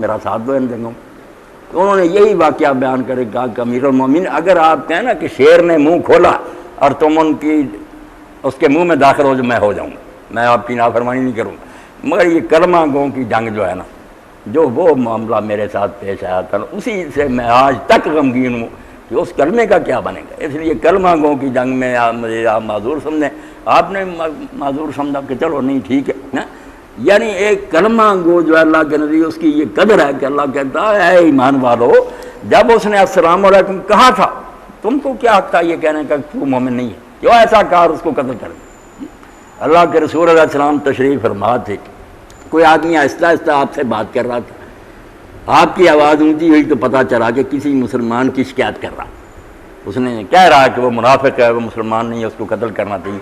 میرا ساتھ دو ان جنگوں میں۔ تو انہوں نے یہی واقعہ بیان کرے کہا کہ امیر المومنین اگر آپ کہیں نا کہ شیر نے منہ کھولا اور تم اس کے منہ میں داخل ہو جو میں ہو جاؤں گا، میں آپ کی نافرمانی نہیں کروں گا، مگر یہ کلمہ گوں کی جنگ جو ہے نا، جو وہ معاملہ میرے ساتھ پیش آیا تھا اسی سے میں آج تک غمگین ہوں کہ اس کلمے کا کیا بنے گا۔ اس لیے کلمہ گوں کی جنگ میں مجھے آپ معذور سمجھیں، آپ نے معذور سمجھا کہ چلو نہیں ٹھیک ہے نا، یعنی ایک کلمہ گو جو ہے اللہ کے نبی اس کی یہ قدر ہے کہ اللہ کہتا ہے اے ایمان والو، جب اس نے السلام علیکم کہا تھا تم کو کیا حق تھا یہ کہنے کا تو مومن نہیں ہے، کیوں ایسا کہا اس کو قتل کر دیا۔ اللہ کے رسول علیہ السلام تشریف فرما تھے، کوئی آدمی آہستہ آہستہ آپ سے بات کر رہا تھا، آپ کی آواز اونچی ہوئی تو پتہ چلا کہ کسی مسلمان کی شکایت کر رہا، اس نے کہہ رہا کہ وہ منافق ہے، وہ مسلمان نہیں ہے، اس کو قتل کرنا چاہیے۔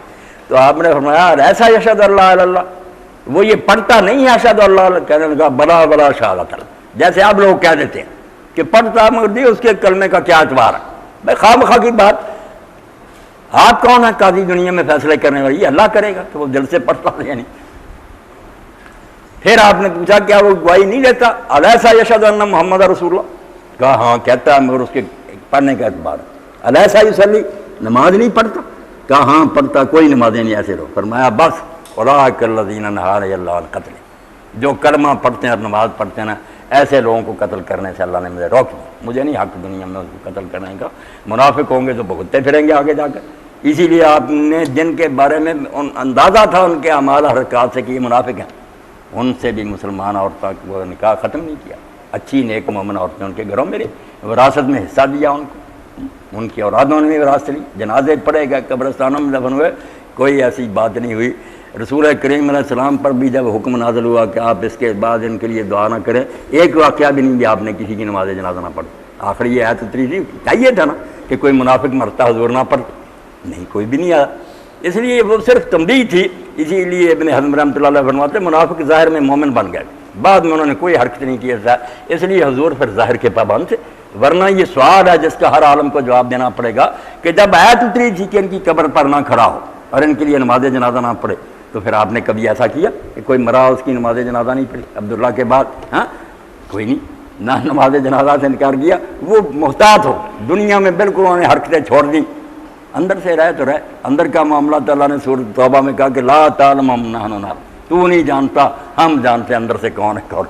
تو آپ نے فرمایا ایسا یشہد اللہ الہ الا اللہ، وہ یہ پڑھتا نہیں ہے اشہد اللہ، کہنے لگا بلا بلا شہادت اللہ، جیسے آپ لوگ کہہ دیتے ہیں کہ پڑھتا مگر دی اس کے کلمے کا کیا اعتبار ہے، بھائی خواہ مخواہ کی بات، آپ کون ہے قاضی دنیا میں فیصلے کرنے والی، یہ اللہ کرے گا کہ وہ دل سے پڑھتا ہے یا نہیں۔ پھر آپ نے پوچھا کیا وہ گواہی نہیں دیتا، الیسا یشہد ان محمد رسول اللہ، کہا ہاں کہتا ہے مگر اس کے پڑھنے کا اعتبار ہے۔ الیسا یصلی، نماز نہیں پڑھتا، کہا ہاں پڑھتا، کوئی نمازیں نہیں ایسے رہو۔ فرمایا بس اولئک الذین نہی اللہ عن القتل، جو کلمہ پڑھتے ہیں اور نماز پڑھتے ہیں نا، ایسے لوگوں کو قتل کرنے سے اللہ نے مجھے روک دیا، مجھے نہیں حق دنیا میں اس کو قتل کرنے کا، منافق ہوں گے تو بھگتتے پھریں گے آگے جا کر۔ اسی لیے آپ نے جن کے بارے میں اندازہ تھا ان کے اعمال حرکات سے کہ یہ منافق ہیں، ان سے بھی مسلمان عورتوں کو نکاح ختم نہیں کیا، اچھی نیک مومن عورتیں ان کے گھروں میں رہی، وراثت میں حصہ دیا ان کو، ان کی اولادوں نے بھی وراثت لی، جنازے پڑے گئے، قبرستانوں میں دفن ہوئے، کوئی ایسی بات نہیں ہوئی۔ رسول کریم علیہ السلام پر بھی جب حکم نازل ہوا کہ آپ اس کے بعد ان کے لیے دعا نہ کریں، ایک واقعہ بھی نہیں بھی آپ نے کسی کی نماز جنازہ نہ پڑھی۔ آخری یہ آیت اتری تھی، چاہیے تھا نا کہ کوئی منافق مرتا حضور نہ پڑھ، نہیں کوئی بھی نہیں آیا، اس لیے وہ صرف تنبیہ تھی۔ اسی لیے ابن حزم رحمۃ اللہ علیہ فرماتے منافق ظاہر میں مومن بن گئے، بعد میں انہوں نے کوئی حرکت نہیں کی، اس لیے حضور پھر ظاہر کے پابند تھے۔ ورنہ یہ سوال ہے جس کا ہر عالم کو جواب دینا پڑے گا کہ جب آیت اتری تھی کہ ان کی قبر پر نہ کھڑا ہو اور ان کے لیے نماز جنازہ نہ پڑھے، تو پھر آپ نے کبھی ایسا کیا کہ کوئی مرا اس کی نماز جنازہ نہیں پڑھی عبداللہ کے بعد؟ ہاں کوئی نہیں، نہ نماز جنازہ سے انکار کیا، وہ محتاط ہو دنیا میں بالکل انہوں نے حرکتیں چھوڑ دیں، اندر سے رہے تو رہے، اندر کا معاملہ تو اللہ نے سورۃ توبہ میں کہا کہ لا تعلم نحن نعلم، تو نہیں جانتا ہم جانتے اندر سے کون ہے کون۔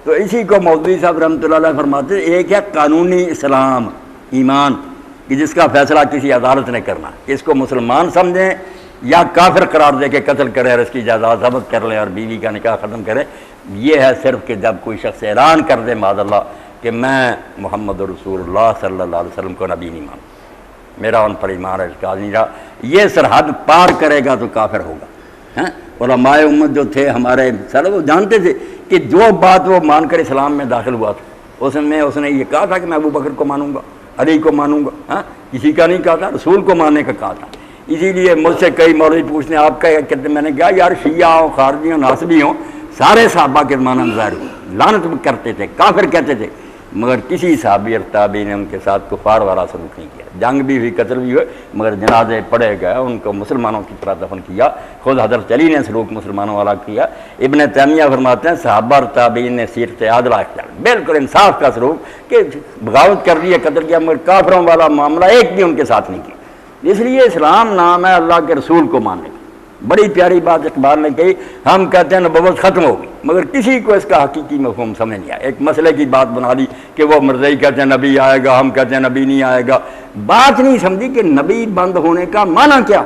تو اسی کو مولوی صاحب رحمۃ اللہ علیہ فرماتے ہیں ایک ہے قانونی اسلام ایمان کہ جس کا فیصلہ کسی عدالت نے کرنا، اس کو مسلمان سمجھیں یا کافر قرار دے کے قتل کرے اور اس کی جائیداد ضبط کر لیں اور بیوی کا نکاح ختم کرے، یہ ہے صرف کہ جب کوئی شخص اعلان کر دے معاذ اللہ کہ میں محمد رسول اللہ صلی اللہ علیہ وسلم کو نبی نہیں مانتا، میرا ان پر ایمان اعتقاد نہیں رہا، یہ سرحد پار کرے گا تو کافر ہوگا۔ علماء امت جو تھے ہمارے سر وہ جانتے تھے کہ جو بات وہ مان کر اسلام میں داخل ہوا تھا اس نے یہ کہا تھا کہ میں ابو بکر کو مانوں گا، علی کو مانوں گا، کسی کا نہیں کہا تھا، رسول کو ماننے کا کہا تھا۔ اسی لیے مجھ سے کئی مولوی پوچھتے ہیں آپ کا کہتے، میں نے کہا یار شیعہ ہوں خارجی ہوں ناصبی ہوں سارے صحابہ کے زمانہ میں ظاہر ہوئے، لعنت کرتے تھے، کافر کہتے تھے، مگر کسی صحابی اور تابعی نے ان کے ساتھ کفار والا سلوک نہیں کیا، جنگ بھی ہوئی قتل بھی ہوئے مگر جنازے پڑھے گئے، ان کو مسلمانوں کی طرح دفن کیا، خود حضرت علی نے سلوک مسلمانوں والا کیا۔ ابن تیمیہ فرماتے ہیں صحابہ اور تابعین نے سیرت عادلہ اختیار، بالکل انصاف کا سلوک کہ بغاوت کر دی ہے قتل کیا مگر کافروں والا معاملہ ایک بھی ان کے ساتھ نہیں کیا۔ اس لیے اسلام نام ہے اللہ کے رسول کو ماننے کا۔ بڑی پیاری بات اقبال نے کہی، ہم کہتے ہیں نبوت ختم ہوگی مگر کسی کو اس کا حقیقی مفہوم سمجھ نہیں آیا، ایک مسئلے کی بات بنا لی کہ وہ مرزائی کہتے ہیں نبی آئے گا، ہم کہتے ہیں نبی نہیں آئے گا، بات نہیں سمجھی کہ نبی بند ہونے کا معنی کیا۔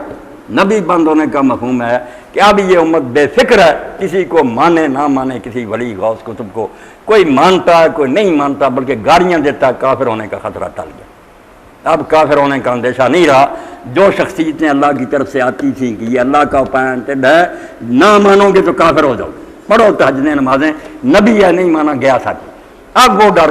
نبی بند ہونے کا مفہوم ہے کہ اب یہ امت بے فکر ہے، کسی کو مانے نہ مانے، کسی ولی غوث کتب کو کوئی مانتا ہے کوئی نہیں مانتا، بلکہ گاڑیاں دیتا ہے، کافر ہونے کا خطرہ ٹل گیا، اب کافر ہونے کا اندیشہ نہیں رہا۔ جو شخصیتیں اللہ کی طرف سے آتی تھیں کہ یہ اللہ کا اپائنٹڈ ہے، نہ مانو گے تو کافر ہو جاؤ، پڑھو تہجدیں نمازیں، نبی ہے نہیں مانا گیا تھا، اب وہ ڈر